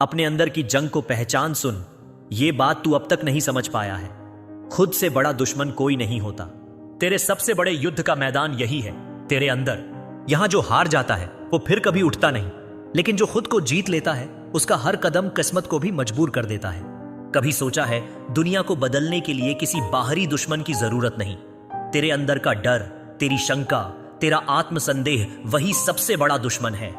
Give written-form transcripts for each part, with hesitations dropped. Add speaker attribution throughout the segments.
Speaker 1: अपने अंदर की जंग को पहचान सुन। ये बात तू अब तक नहीं समझ पाया है। खुद से बड़ा दुश्मन कोई नहीं होता। तेरे सबसे बड़े युद्ध का मैदान यही है, तेरे अंदर। यहां जो हार जाता है वो फिर कभी उठता नहीं, लेकिन जो खुद को जीत लेता है उसका हर कदम किस्मत को भी मजबूर कर देता है। कभी सोचा है दुनिया को बदलने के लिए किसी बाहरी दुश्मन की जरूरत नहीं। तेरे अंदर का डर, तेरी शंका, तेरा आत्मसंदेह वही सबसे बड़ा दुश्मन है।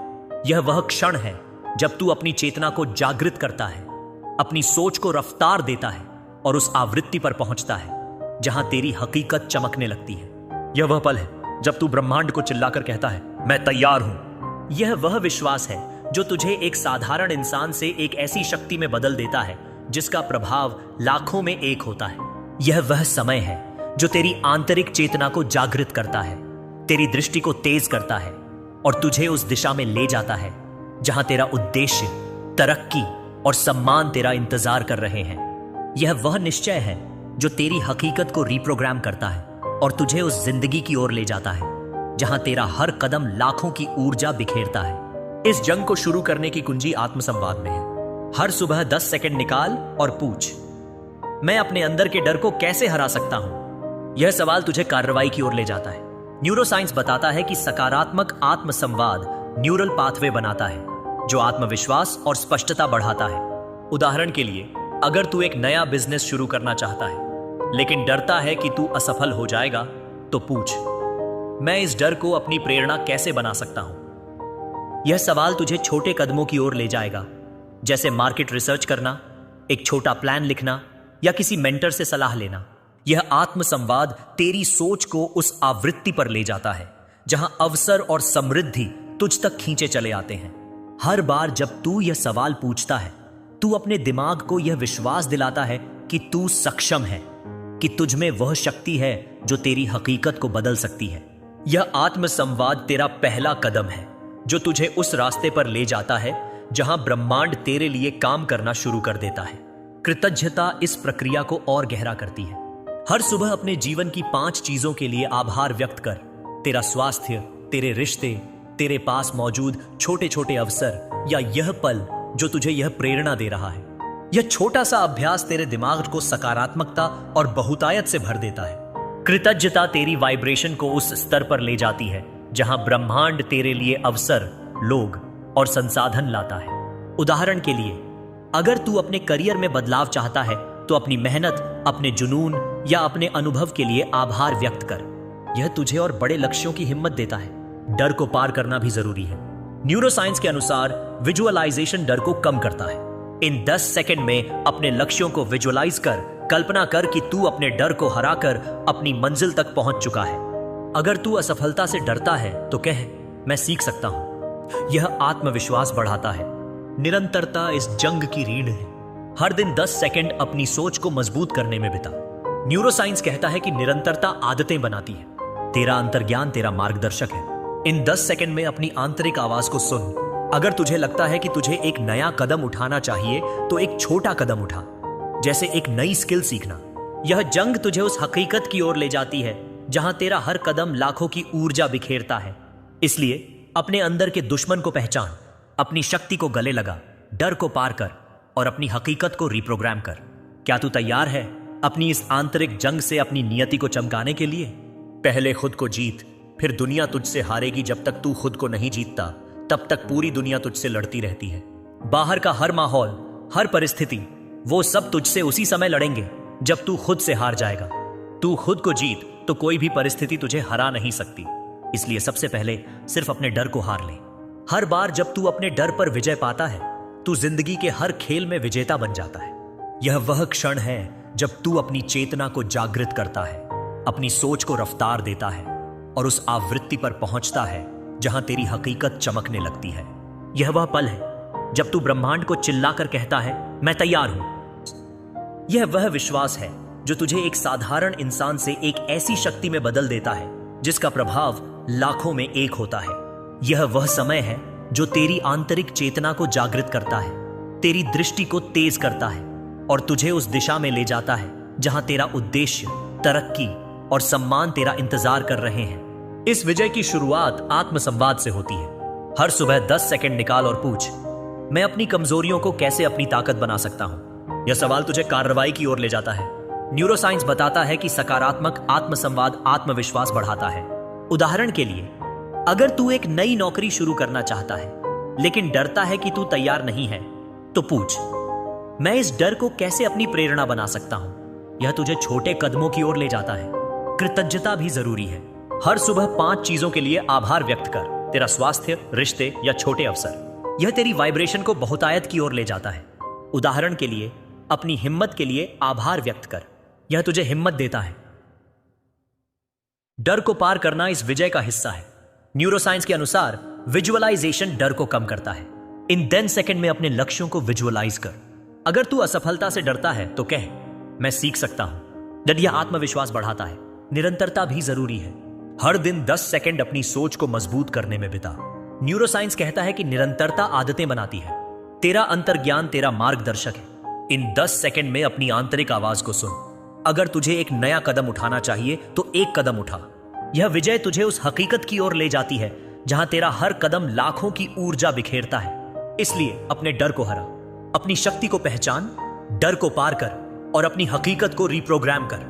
Speaker 1: यह वह क्षण है जब तू अपनी चेतना को जागृत करता है, अपनी सोच को रफ्तार देता है और उस आवृत्ति पर पहुंचता है जहां तेरी हकीकत चमकने लगती है। यह वह पल है जब तू ब्रह्मांड को चिल्लाकर कहता है, मैं तैयार हूं। यह वह विश्वास है जो तुझे एक साधारण इंसान से एक ऐसी शक्ति में बदल देता है जिसका प्रभाव लाखों में एक होता है। यह वह समय है जो तेरी आंतरिक चेतना को जागृत करता है, तेरी दृष्टि को तेज करता है और तुझे उस दिशा में ले जाता है जहां तेरा उद्देश्य, तरक्की और सम्मान तेरा इंतजार कर रहे हैं। यह वह निश्चय है जो तेरी हकीकत को रिप्रोग्राम करता है और तुझे उस जिंदगी की ओर ले जाता है जहां तेरा हर कदम लाखों की ऊर्जा बिखेरता है। इस जंग को शुरू करने की कुंजी आत्मसंवाद में है। हर सुबह 10 सेकंड निकाल और पूछ, मैं अपने अंदर के डर को कैसे हरा सकता हूं? यह सवाल तुझे कार्रवाई की ओर ले जाता है। न्यूरोसाइंस बताता है कि सकारात्मक आत्मसंवाद न्यूरल पाथवे बनाता है जो आत्मविश्वास और स्पष्टता बढ़ाता है। उदाहरण के लिए, अगर तू एक नया बिजनेस शुरू करना चाहता है लेकिन डरता है कि तू असफल हो जाएगा, तो पूछ, मैं इस डर को अपनी प्रेरणा कैसे बना सकता हूं? यह सवाल तुझे छोटे कदमों की ओर ले जाएगा, जैसे मार्केट रिसर्च करना, एक छोटा प्लान लिखना या किसी मेंटर से सलाह लेना। यह आत्मसंवाद तेरी सोच को उस आवृत्ति पर ले जाता है जहां अवसर और समृद्धि तुझ तक खींचे चले आते हैं। हर बार जब तू यह सवाल पूछता है, तू अपने दिमाग को यह विश्वास दिलाता है कि तू सक्षम है, कि तुझ में वह शक्ति है जो तेरी हकीकत को बदल सकती है। यह आत्मसंवाद तेरा पहला कदम है जो तुझे उस रास्ते पर ले जाता है जहां ब्रह्मांड तेरे लिए काम करना शुरू कर देता है। कृतज्ञता इस प्रक्रिया को और गहरा करती है। हर सुबह अपने जीवन की 5 चीजों के लिए आभार व्यक्त कर। तेरा स्वास्थ्य, तेरे रिश्ते, तेरे पास मौजूद छोटे छोटे अवसर या यह पल जो तुझे यह प्रेरणा दे रहा है। यह छोटा सा अभ्यास तेरे दिमाग को सकारात्मकता और बहुतायत से भर देता है। कृतज्ञता तेरी वाइब्रेशन को उस स्तर पर ले जाती है जहां ब्रह्मांड तेरे लिए अवसर, लोग और संसाधन लाता है। उदाहरण के लिए, अगर तू अपने करियर में बदलाव चाहता है तो अपनी मेहनत, अपने जुनून या अपने अनुभव के लिए आभार व्यक्त कर। यह तुझे और बड़े लक्ष्यों की हिम्मत देता है। डर को पार करना भी जरूरी है। न्यूरोसाइंस के अनुसार विजुअलाइजेशन डर को कम करता है। इन 10 सेकंड में अपने लक्ष्यों को विजुअलाइज कर, कल्पना कर कि तू अपने डर को हराकर अपनी मंजिल तक पहुंच चुका है। अगर तू असफलता से डरता है तो कह, मैं सीख सकता हूं। यह आत्मविश्वास बढ़ाता है। निरंतरता इस जंग की रीढ़ है। हर दिन 10 सेकंड अपनी सोच को मजबूत करने में बिता। न्यूरोसाइंस कहता है कि निरंतरता आदतें बनाती है। तेरा अंतर्ज्ञान तेरा मार्गदर्शक है। इन 10 सेकंड में अपनी आंतरिक आवाज को सुन। अगर तुझे लगता है कि तुझे एक नया कदम उठाना चाहिए तो एक छोटा कदम उठा, जैसे एक नई स्किल सीखना। यह जंग तुझे उस हकीकत की ओर ले जाती है जहां तेरा हर कदम लाखों की ऊर्जा बिखेरता है। इसलिए अपने अंदर के दुश्मन को पहचान, अपनी शक्ति को गले लगा, डर को पार कर और अपनी हकीकत को रिप्रोग्राम कर। क्या तू तैयार है अपनी इस आंतरिक जंग से अपनी नियति को चमकाने के लिए? पहले खुद को जीत, फिर दुनिया तुझसे हारेगी। जब तक तू खुद को नहीं जीतता तब तक पूरी दुनिया तुझसे लड़ती रहती है। बाहर का हर माहौल, हर परिस्थिति, वो सब तुझसे उसी समय लड़ेंगे जब तू खुद से हार जाएगा। तू खुद को जीत तो कोई भी परिस्थिति तुझे हरा नहीं सकती। इसलिए सबसे पहले सिर्फ अपने डर को हार ले। हर बार जब तू अपने डर पर विजय पाता है, तू जिंदगी के हर खेल में विजेता बन जाता है। यह वह क्षण है जब तू अपनी चेतना को जागृत करता है, अपनी सोच को रफ्तार देता है और उस आवृत्ति पर पहुंचता है जहां तेरी हकीकत चमकने लगती है। यह वह पल है जब तू ब्रह्मांड को चिल्लाकर कहता है, मैं तैयार हूं। यह वह विश्वास है जो तुझे एक साधारण इंसान से एक ऐसी शक्ति में बदल देता है जिसका प्रभाव लाखों में एक होता है। यह वह समय है जो तेरी आंतरिक चेतना को जागृत करता है, तेरी दृष्टि को तेज करता है और तुझे उस दिशा में ले जाता है जहां तेरा उद्देश्य, तरक्की और सम्मान तेरा इंतजार कर रहे हैं। इस विजय की शुरुआत आत्मसंवाद से होती है। हर सुबह 10 सेकंड निकाल और पूछ, मैं अपनी कमजोरियों को कैसे अपनी ताकत बना सकता हूं? यह सवाल तुझे कार्रवाई की ओर ले जाता है। न्यूरोसाइंस बताता है कि सकारात्मक आत्मसंवाद आत्मविश्वास बढ़ाता है। उदाहरण के लिए, अगर तू एक नई नौकरी शुरू करना चाहता है लेकिन डरता है कि तू तैयार नहीं है, तो पूछ, मैं इस डर को कैसे अपनी प्रेरणा बना सकता हूं? यह तुझे छोटे कदमों की ओर ले जाता है। कृतज्ञता भी जरूरी है। हर सुबह 5 चीजों के लिए आभार व्यक्त कर। तेरा स्वास्थ्य, रिश्ते या छोटे अवसर। यह तेरी वाइब्रेशन को बहुतायत की ओर ले जाता है। उदाहरण के लिए, अपनी हिम्मत के लिए आभार व्यक्त कर। यह तुझे हिम्मत देता है। डर को पार करना इस विजय का हिस्सा है। न्यूरोसाइंस के अनुसार विजुअलाइजेशन डर को कम करता है। इन 10 सेकंड में अपने लक्ष्यों को विजुअलाइज कर। अगर तू असफलता से डरता है तो कह, मैं सीख सकता हूं। जब यह आत्मविश्वास बढ़ाता है। निरंतरता भी जरूरी है। हर दिन 10 सेकंड अपनी सोच को मजबूत करने में बिता। न्यूरोसाइंस कहता है कि निरंतरता आदतें बनाती है। तेरा अंतर्ज्ञान तेरा मार्गदर्शक है। इन 10 सेकंड में अपनी आंतरिक आवाज को सुन। अगर तुझे एक नया कदम उठाना चाहिए तो एक कदम उठा। यह विजय तुझे उस हकीकत की ओर ले जाती है जहां तेरा हर कदम लाखों की ऊर्जा बिखेरता है। इसलिए अपने डर को हरा, अपनी शक्ति को पहचान, डर को पार कर और अपनी हकीकत को रिप्रोग्राम कर।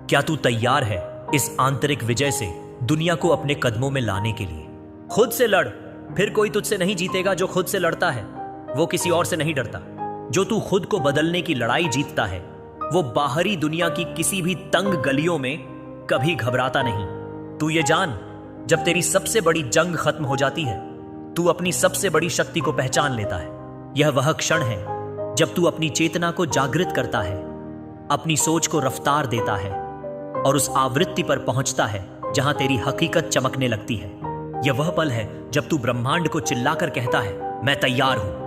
Speaker 1: क्या तू तैयार है इस आंतरिक विजय से दुनिया को अपने कदमों में लाने के लिए? खुद से लड़, फिर कोई तुझसे नहीं जीतेगा। जो खुद से लड़ता है वो किसी और से नहीं डरता। जो तू खुद को बदलने की लड़ाई जीतता है वो बाहरी दुनिया की किसी भी तंग गलियों में कभी घबराता नहीं। तू ये जान, जब तेरी सबसे बड़ी जंग खत्म हो जाती है, तू अपनी सबसे बड़ी शक्ति को पहचान लेता है। यह वह क्षण है जब तू अपनी चेतना को जागृत करता है, अपनी सोच को रफ्तार देता है और उस आवृत्ति पर पहुंचता है जहां तेरी हकीकत चमकने लगती है। यह वह पल है जब तू ब्रह्मांड को चिल्लाकर कहता है, मैं तैयार हूं।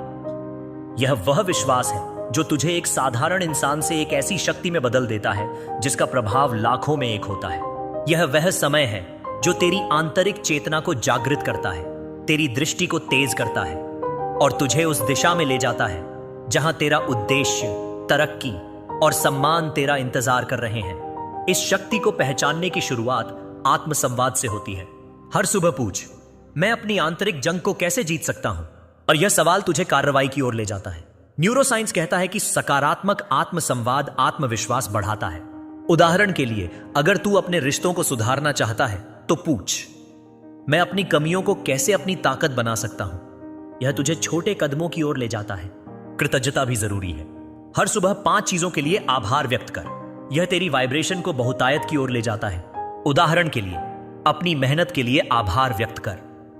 Speaker 1: यह वह विश्वास है जो तुझे एक साधारण इंसान से एक ऐसी शक्ति में बदल देता है जिसका प्रभाव लाखों में एक होता है। यह वह समय है जो तेरी आंतरिक चेतना को जागृत करता है, तेरी दृष्टि को तेज करता है और तुझे उस दिशा में ले जाता है जहां तेरा उद्देश्य, तरक्की और सम्मान तेरा इंतजार कर रहे हैं। इस शक्ति को पहचानने की शुरुआत आत्मसंवाद से होती है। हर सुबह पूछ, मैं अपनी आंतरिक जंग को कैसे जीत सकता हूं? और यह सवाल तुझे कार्रवाई की ओर ले जाता है। न्यूरोसाइंस कहता है कि सकारात्मक आत्मसंवाद आत्मविश्वास बढ़ाता है। उदाहरण के लिए, अगर तू अपने रिश्तों को सुधारना चाहता है तो पूछ, मैं अपनी कमियों को कैसे अपनी ताकत बना सकता हूं? यह तुझे छोटे कदमों की ओर ले जाता है। कृतज्ञता भी जरूरी है। हर सुबह 5 चीजों के लिए आभार व्यक्त कर। यह तेरी वाइब्रेशन को बहुतायत की ओर ले जाता है। उदाहरण के लिए, अपनी मेहनत के लिए आभार व्यक्त कर।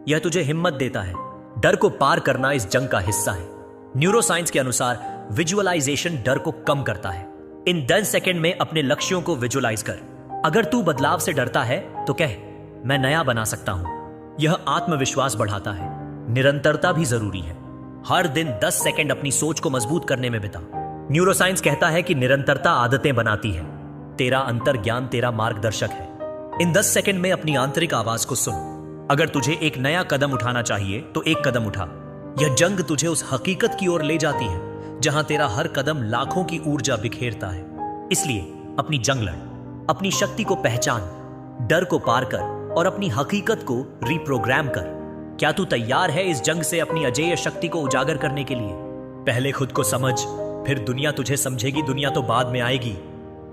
Speaker 1: यह तुझे हिम्मत देता है। डर को पार करना इस जंग का हिस्सा है। न्यूरोसाइंस के अनुसार विजुअलाइजेशन डर को कम करता है। इन 10 सेकंड में अपने लक्ष्यों को विजुअलाइज कर। अगर तू बदलाव से डरता है तो कह, मैं नया बना सकता हूं। यह आत्मविश्वास बढ़ाता है। निरंतरता भी जरूरी है। हर दिन 10 सेकंड अपनी सोच को मजबूत करने में बिता। न्यूरोसाइंस कहता है कि निरंतरता आदतें बनाती है। तेरा अंतर्ज्ञान तेरा मार्गदर्शक है। इन 10 सेकंड में अपनी आंतरिक आवाज को सुन। अगर तुझे एक नया कदम उठाना चाहिए तो एक कदम उठा। यह जंग तुझे उस हकीकत की ओर ले जाती है जहां तेरा हर कदम लाखों की ऊर्जा बिखेरता है। इसलिए अपनी जंग लड़, अपनी शक्ति को पहचान, डर को पार कर और अपनी हकीकत को रिप्रोग्राम कर। क्या तू तैयार है इस जंग से अपनी अजेय शक्ति को उजागर करने के लिए? पहले खुद को समझ, फिर दुनिया तुझे समझेगी। दुनिया तो बाद में आएगी।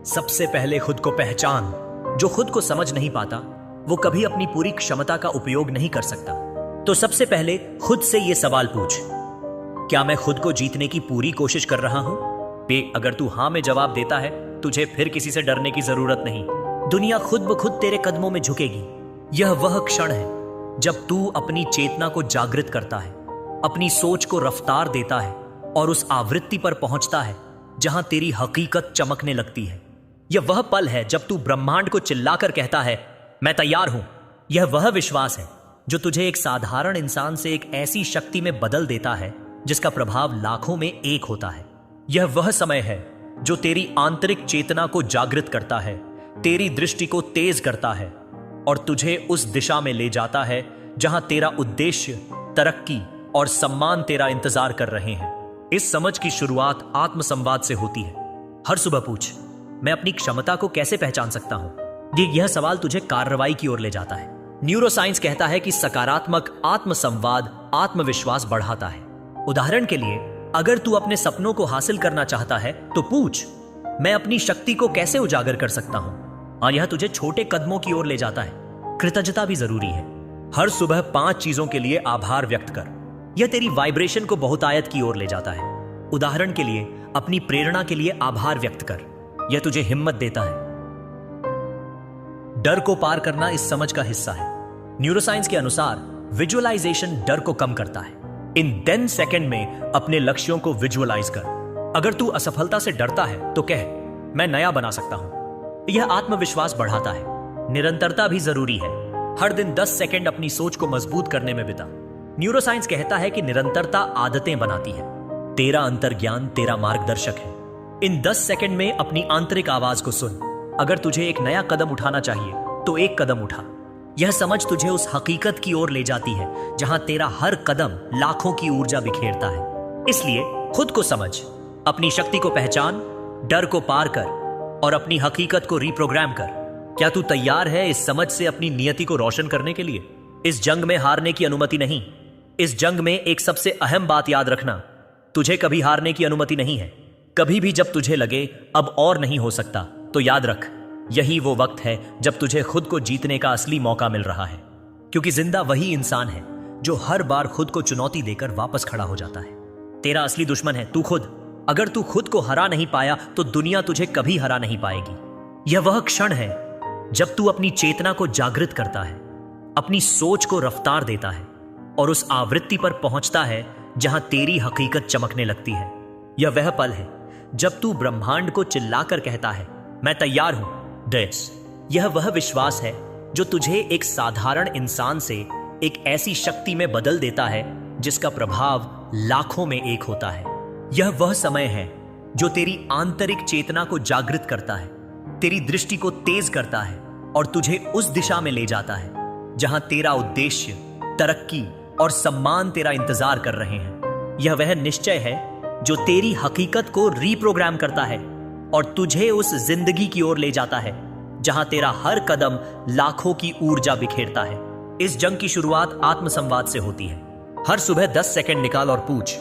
Speaker 1: सबसे पहले खुद को पहचान। जो खुद को समझ नहीं पाता वो कभी अपनी पूरी क्षमता का उपयोग नहीं कर सकता। तो सबसे पहले खुद से यह सवाल पूछ, क्या मैं खुद को जीतने की पूरी कोशिश कर रहा हूं? अगर तू हां में जवाब देता है, तुझे फिर किसी से डरने की जरूरत नहीं। दुनिया खुद ब खुद तेरे कदमों में झुकेगी। यह वह क्षण है जब तू अपनी चेतना को जागृत करता है, अपनी सोच को रफ्तार देता है और उस आवृत्ति पर पहुंचता है जहां तेरी हकीकत चमकने लगती है। यह वह पल है जब तू ब्रह्मांड को चिल्लाकर कहता है, मैं तैयार हूं। यह वह विश्वास है जो तुझे एक साधारण इंसान से एक ऐसी शक्ति में बदल देता है जिसका प्रभाव लाखों में एक होता है। यह वह समय है जो तेरी आंतरिक चेतना को जागृत करता है, तेरी दृष्टि को तेज करता है और तुझे उस दिशा में ले जाता है जहां तेरा उद्देश्य, तरक्की और सम्मान तेरा इंतजार कर रहे हैं। इस समझ की शुरुआत आत्मसंवाद से होती है। हर सुबह पूछ, मैं अपनी क्षमता को कैसे पहचान सकता हूं? यह सवाल तुझे कार्रवाई की ओर ले जाता है। न्यूरोसाइंस कहता है कि सकारात्मक आत्मसंवाद आत्मविश्वास बढ़ाता है। उदाहरण के लिए, अगर तू अपने सपनों को हासिल करना चाहता है तो पूछ, मैं अपनी शक्ति को कैसे उजागर कर सकता हूं? और यह तुझे छोटे कदमों की ओर ले जाता है। कृतज्ञता भी जरूरी है। हर सुबह 5 चीजों के लिए आभार व्यक्त कर। यह तेरी वाइब्रेशन को बहुतायत की ओर ले जाता है। उदाहरण के लिए, अपनी प्रेरणा के लिए आभार व्यक्त कर। यह तुझे हिम्मत देता है। डर को पार करना इस समझ का हिस्सा है। न्यूरोसाइंस के अनुसार विजुअलाइजेशन डर को कम करता है। इन 10 सेकंड में अपने लक्ष्यों को विजुअलाइज कर। अगर तू असफलता से डरता है तो कह, मैं नया बना सकता हूं। यह आत्मविश्वास बढ़ाता है। निरंतरता भी जरूरी है। हर दिन 10 सेकंड अपनी सोच को मजबूत करने में बिता। न्यूरोसाइंस कहता है कि निरंतरता आदतें बनाती है। तेरा अंतर्ज्ञान तेरा मार्गदर्शक है। इन 10 सेकंड में अपनी आंतरिक आवाज को सुन। अगर तुझे एक नया कदम उठाना चाहिए तो एक कदम उठा। यह समझ तुझे उस हकीकत की ओर ले जाती है जहां तेरा हर कदम लाखों की ऊर्जा बिखेरता है। इसलिए खुद को समझ, अपनी शक्ति को पहचान, डर को पार कर और अपनी हकीकत को रिप्रोग्राम कर। क्या तू तैयार है इस समझ से अपनी नियति को रोशन करने के लिए? इस जंग में हारने की अनुमति नहीं। इस जंग में एक सबसे अहम बात याद रखना, तुझे कभी हारने की अनुमति नहीं है। कभी भी जब तुझे लगे अब और नहीं हो सकता, तो याद रख, यही वो वक्त है जब तुझे खुद को जीतने का असली मौका मिल रहा है। क्योंकि जिंदा वही इंसान है जो हर बार खुद को चुनौती देकर वापस खड़ा हो जाता है। तेरा असली दुश्मन है तू खुद। अगर तू खुद को हरा नहीं पाया तो दुनिया तुझे कभी हरा नहीं पाएगी। यह वह क्षण है जब तू अपनी चेतना को जागृत करता है, अपनी सोच को रफ्तार देता है और उस आवृत्ति पर पहुंचता है जहां तेरी हकीकत चमकने लगती है। यह वह पल है जब तू ब्रह्मांड को चिल्लाकर कहता है, मैं तैयार हूं। यह वह विश्वास है जो तुझे एक साधारण इंसान से एक ऐसी शक्ति में बदल देता है जिसका प्रभाव लाखों में एक होता है। यह वह समय है जो तेरी आंतरिक चेतना को जागृत करता है, तेरी दृष्टि को तेज करता है और तुझे उस दिशा में ले जाता है जहां तेरा उद्देश्य, तरक्की और सम्मान तेरा इंतजार कर रहे हैं। यह वह निश्चय है जो तेरी हकीकत को रीप्रोग्राम करता है और तुझे उस जिंदगी की ओर ले जाता है जहां तेरा हर कदम लाखों की ऊर्जा बिखेरता है। इस जंग की शुरुआत आत्मसंवाद से होती है। हर सुबह 10 सेकंड निकाल और पूछ,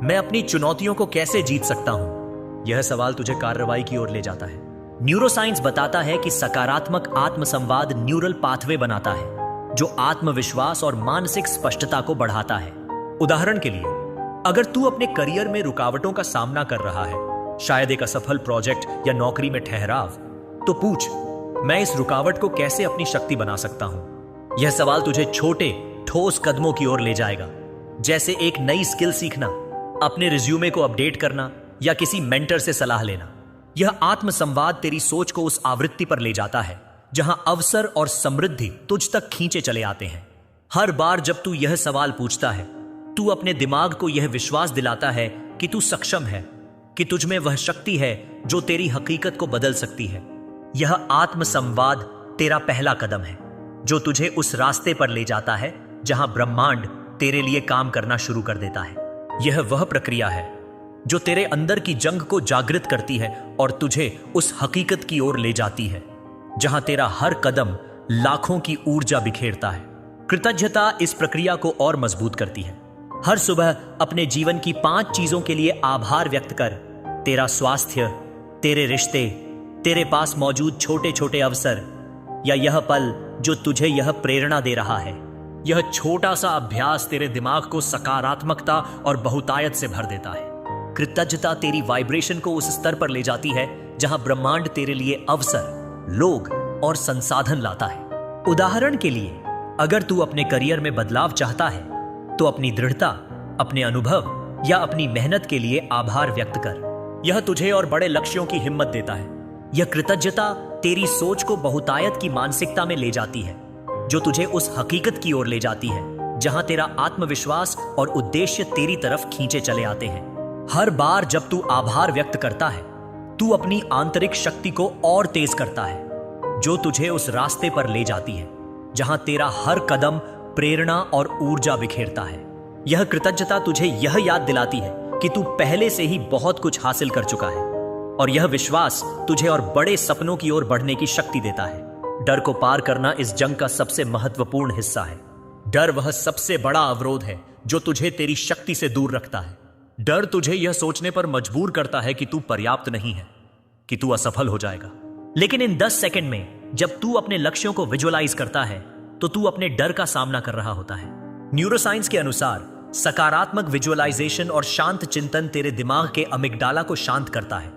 Speaker 1: मैं अपनी चुनौतियों को कैसे जीत सकता हूं? यह सवाल तुझे कार्रवाई की ओर ले जाता है। न्यूरोसाइंस बताता है कि सकारात्मक आत्मसंवाद न्यूरल पाथवे बनाता है जो आत्मविश्वास और मानसिक स्पष्टता को बढ़ाता है। उदाहरण के लिए, अगर तू अपने करियर में रुकावटों का सामना कर रहा है, शायद एक असफल प्रोजेक्ट या नौकरी में ठहराव, तो पूछ, मैं इस रुकावट को कैसे अपनी शक्ति बना सकता हूं? यह सवाल तुझे छोटे ठोस कदमों की ओर ले जाएगा, जैसे एक नई स्किल सीखना, अपने रिज्यूमे को अपडेट करना या किसी मेंटर से सलाह लेना। यह आत्मसंवाद तेरी सोच को उस आवृत्ति पर ले जाता है जहां अवसर और समृद्धि तुझ तक खींचे चले आते हैं। हर बार जब तू यह सवाल पूछता है, तू अपने दिमाग को यह विश्वास दिलाता है कि तू सक्षम है, कि तुझ में वह शक्ति है जो तेरी हकीकत को बदल सकती है। यह आत्मसंवाद तेरा पहला कदम है जो तुझे उस रास्ते पर ले जाता है जहां ब्रह्मांड तेरे लिए काम करना शुरू कर देता है। यह वह प्रक्रिया है जो तेरे अंदर की जंग को जागृत करती है और तुझे उस हकीकत की ओर ले जाती है जहां तेरा हर कदम लाखों की ऊर्जा बिखेरता है। कृतज्ञता इस प्रक्रिया को और मजबूत करती है। हर सुबह अपने जीवन की 5 चीजों के लिए आभार व्यक्त कर। तेरा स्वास्थ्य, तेरे रिश्ते, तेरे पास मौजूद छोटे छोटे अवसर या यह पल जो तुझे यह प्रेरणा दे रहा है। यह छोटा सा अभ्यास तेरे दिमाग को सकारात्मकता और बहुतायत से भर देता है। कृतज्ञता तेरी वाइब्रेशन को उस स्तर पर ले जाती है जहां ब्रह्मांड तेरे लिए अवसर, लोग और संसाधन लाता है। उदाहरण के लिए, अगर तू अपने करियर में बदलाव चाहता है तो अपनी दृढ़ता, अपने अनुभव या अपनी मेहनत के लिए आभार व्यक्त कर। यह तुझे और बड़े लक्ष्यों की हिम्मत देता है। यह कृतज्ञता तेरी सोच को बहुतायत की मानसिकता में ले जाती है जो तुझे उस हकीकत की ओर ले जाती है जहां तेरा आत्मविश्वास और उद्देश्य तेरी तरफ खींचे चले आते हैं। हर बार जब तू आभार व्यक्त करता है, तू अपनी आंतरिक शक्ति को और तेज करता है जो तुझे उस रास्ते पर ले जाती है जहां तेरा हर कदम प्रेरणा और ऊर्जा बिखेरता है। यह कृतज्ञता तुझे यह याद दिलाती है कि तू पहले से ही बहुत कुछ हासिल कर चुका है और यह विश्वास तुझे और बड़े सपनों की ओर बढ़ने की शक्ति देता है। डर को पार करना इस जंग का सबसे महत्वपूर्ण हिस्सा है। डर वह सबसे बड़ा अवरोध है जो तुझे तेरी शक्ति से दूर रखता है। डर तुझे यह सोचने पर मजबूर करता है कि तू पर्याप्त नहीं है, कि तू असफल हो जाएगा। लेकिन इन 10 सेकंड में जब तू अपने लक्ष्यों को विजुअलाइज करता है तो तू अपने डर का सामना कर रहा होता है। न्यूरोसाइंस के अनुसार सकारात्मक विजुअलाइजेशन और शांत चिंतन तेरे दिमाग के अमिगडाला को शांत करता है,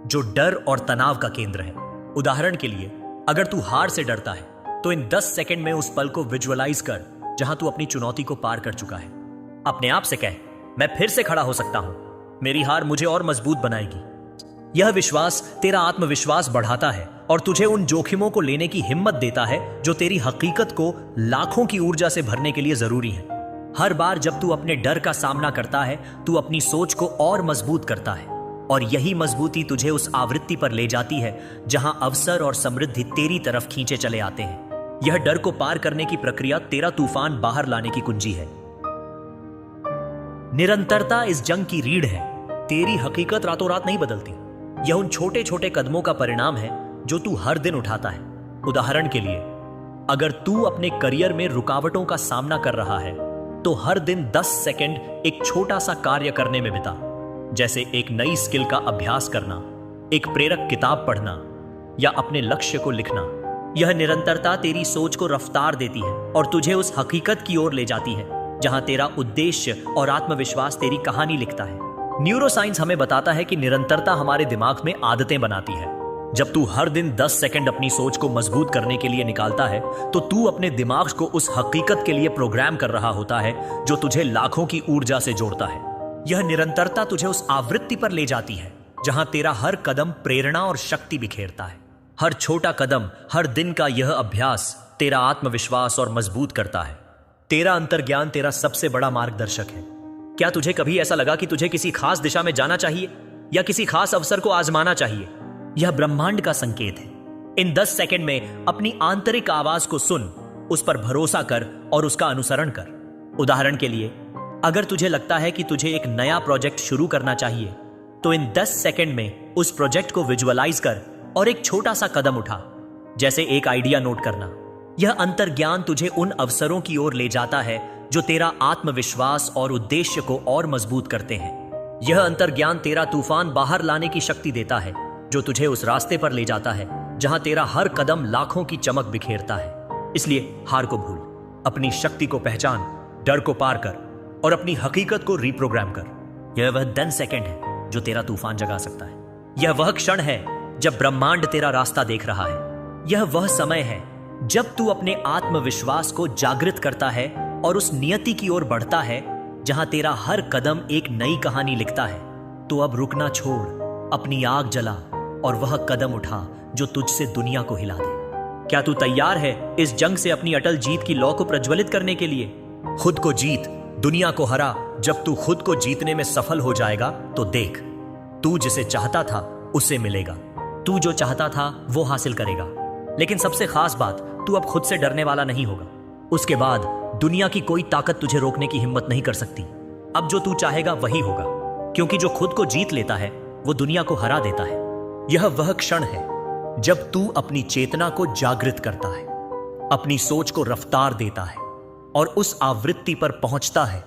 Speaker 1: जो डर और तनाव का केंद्र है। उदाहरण के लिए, अगर तू हार से डरता है तो इन 10 सेकंड में उस पल को विजुअलाइज कर जहां तू अपनी चुनौती को पार कर चुका है। अपने आप से कह, मैं फिर से खड़ा हो सकता हूं, मेरी हार मुझे और मजबूत बनाएगी। यह विश्वास तेरा आत्मविश्वास बढ़ाता है और तुझे उन जोखिमों को लेने की हिम्मत देता है जो तेरी हकीकत को लाखों की ऊर्जा से भरने के लिए जरूरी है। हर बार जब तू अपने डर का सामना करता है, तू अपनी सोच को और मजबूत करता है, और यही मजबूती तुझे उस आवृत्ति पर ले जाती है जहां अवसर और समृद्धि तेरी तरफ खींचे चले आते हैं। यह डर को पार करने की प्रक्रिया तेरा तूफान बाहर लाने की कुंजी है। निरंतरता इस जंग की रीढ़ है। तेरी हकीकत रातों रात नहीं बदलती, यह उन छोटे छोटे कदमों का परिणाम है जो तू हर दिन उठाता है। उदाहरण के लिए, अगर तू अपने करियर में रुकावटों का सामना कर रहा है तो हर दिन 10 सेकंड एक छोटा सा कार्य करने में बिता, जैसे एक नई स्किल का अभ्यास करना, एक प्रेरक किताब पढ़ना या अपने लक्ष्य को लिखना। यह निरंतरता तेरी सोच को रफ्तार देती है और तुझे उस हकीकत की ओर ले जाती है जहां तेरा उद्देश्य और आत्मविश्वास तेरी कहानी लिखता है। न्यूरोसाइंस हमें बताता है कि निरंतरता हमारे दिमाग में आदतें बनाती है। जब तू हर दिन 10 सेकंड अपनी सोच को मजबूत करने के लिए निकालता है तो तू अपने दिमाग को उस हकीकत के लिए प्रोग्राम कर रहा होता है जो तुझे लाखों की ऊर्जा से जोड़ता है। यह निरंतरता तुझे उस आवृत्ति पर ले जाती है जहां तेरा हर कदम प्रेरणा और शक्ति बिखेरता है। हर छोटा कदम, हर दिन का यह अभ्यास तेरा आत्मविश्वास और मजबूत करता है। तेरा अंतर्ज्ञान तेरा सबसे बड़ा मार्गदर्शक है। क्या तुझे कभी ऐसा लगा कि तुझे किसी खास दिशा में जाना चाहिए या किसी खास अवसर को आजमाना चाहिए? यह ब्रह्मांड का संकेत है। इन 10 सेकंड में अपनी आंतरिक आवाज को सुन, उस पर भरोसा कर और उसका अनुसरण कर। उदाहरण के लिए, अगर तुझे लगता है कि तुझे एक नया प्रोजेक्ट शुरू करना चाहिए तो इन 10 सेकंड में उस प्रोजेक्ट को विजुअलाइज कर और एक छोटा सा कदम उठा, जैसे एक आइडिया नोट करना। यह अंतर्ज्ञान तुझे उन अवसरों की ओर ले जाता है जो तेरा आत्मविश्वास और उद्देश्य को और मजबूत करते हैं। यह अंतर्ज्ञान तेरा तूफान बाहर लाने की शक्ति देता है, जो तुझे उस रास्ते पर ले जाता है जहां तेरा हर कदम लाखों की चमक बिखेरता है। इसलिए हार को भूल, अपनी शक्ति को पहचान, डर को पार कर और अपनी हकीकत को रिप्रोग्राम कर। यह वह 10 सेकंड है जो तेरा तूफान जगा सकता है। यह वह क्षण है जब ब्रह्मांड तेरा रास्ता देख रहा है। यह वह समय है जब तू अपने आत्मविश्वास को जागृत करता है और उस नियति की ओर बढ़ता है जहां तेरा हर कदम एक नई कहानी लिखता है। तो अब रुकना छोड़, अपनी आग जला और वह कदम उठा जो तुझसे दुनिया को हिला दे। क्या तू तैयार है इस जंग से अपनी अटल जीत की लौ को प्रज्वलित करने के लिए? खुद को जीत, दुनिया को हरा। जब तू खुद को जीतने में सफल हो जाएगा तो देख, तू जिसे चाहता था उसे मिलेगा। तू जो चाहता था वो हासिल करेगा। लेकिन सबसे खास बात, तू अब खुद से डरने वाला नहीं होगा। उसके बाद दुनिया की कोई ताकत तुझे रोकने की हिम्मत नहीं कर सकती। अब जो तू चाहेगा वही होगा, क्योंकि जो खुद को जीत लेता है वो दुनिया को हरा देता है। यह वह क्षण है जब तू अपनी चेतना को जागृत करता है, अपनी सोच को रफ्तार देता है और उस आवृत्ति पर पहुंचता है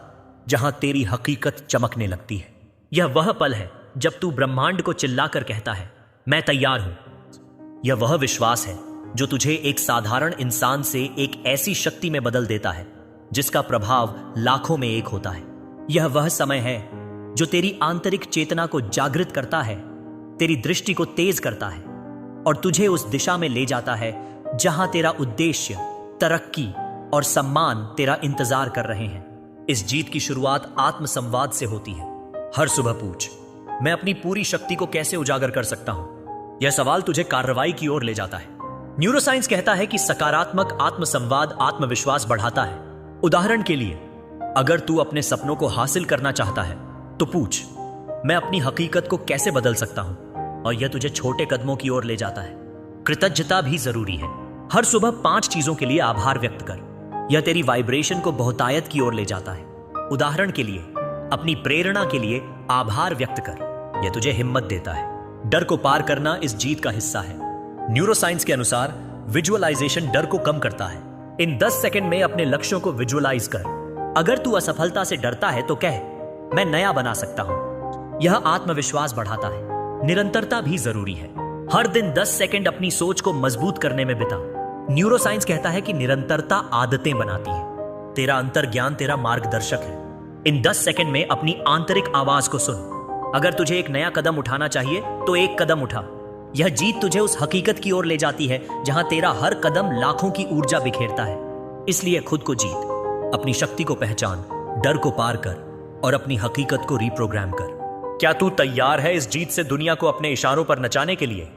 Speaker 1: जहां तेरी हकीकत चमकने लगती है। यह वह पल है जब तू ब्रह्मांड को चिल्लाकर कहता है, मैं तैयार हूं। यह वह विश्वास है जो तुझे एक साधारण इंसान से एक ऐसी शक्ति में बदल देता है जिसका प्रभाव लाखों में एक होता है। यह वह समय है जो तेरी आंतरिक चेतना को जागृत करता है, तेरी दृष्टि को तेज करता है और तुझे उस दिशा में ले जाता है जहां तेरा उद्देश्य, तरक्की और सम्मान तेरा इंतजार कर रहे हैं। इस जीत की शुरुआत आत्मसंवाद से होती है। हर सुबह पूछ, मैं अपनी पूरी शक्ति को कैसे उजागर कर सकता हूं? यह सवाल तुझे कार्रवाई की ओर ले जाता है। न्यूरोसाइंस कहता है कि सकारात्मक आत्मसंवाद आत्मविश्वास बढ़ाता है। उदाहरण के लिए, अगर तू अपने सपनों को हासिल करना चाहता है तो पूछ, मैं अपनी हकीकत को कैसे बदल सकता हूं? और यह तुझे छोटे कदमों की ओर ले जाता है। कृतज्ञता भी जरूरी है। हर सुबह 5 चीजों के लिए आभार व्यक्त कर। यह तेरी वाइब्रेशन को बहुतायत की ओर ले जाता है। उदाहरण के लिए, अपनी प्रेरणा के लिए आभार व्यक्त कर। यह तुझे हिम्मत देता है। डर को पार करना इस जीत का हिस्सा है। न्यूरोसाइंस के अनुसार विजुअलाइजेशन डर को कम करता है। इन 10 सेकंड में अपने लक्ष्यों को विजुअलाइज कर। अगर तू असफलता से डरता है तो कह, मैं नया बना सकता हूं। यह आत्मविश्वास बढ़ाता है। निरंतरता भी जरूरी है। हर दिन 10 सेकंड अपनी सोच को मजबूत करने में बिता। न्यूरोसाइंस कहता है कि निरंतरता आदतें बनाती है। तेरा अंतर्ज्ञान तेरा मार्गदर्शक है। इन 10 सेकंड में अपनी आंतरिक आवाज को सुन। अगर तुझे एक नया कदम उठाना चाहिए तो एक कदम उठा। यह जीत तुझे उस हकीकत की ओर ले जाती है जहां तेरा हर कदम लाखों की ऊर्जा बिखेरता है। इसलिए खुद को जीत, अपनी शक्ति को पहचान, डर को पार कर और अपनी हकीकत को रिप्रोग्राम कर। क्या तू तैयार है इस जीत से दुनिया को अपने इशारों पर नचाने के लिए?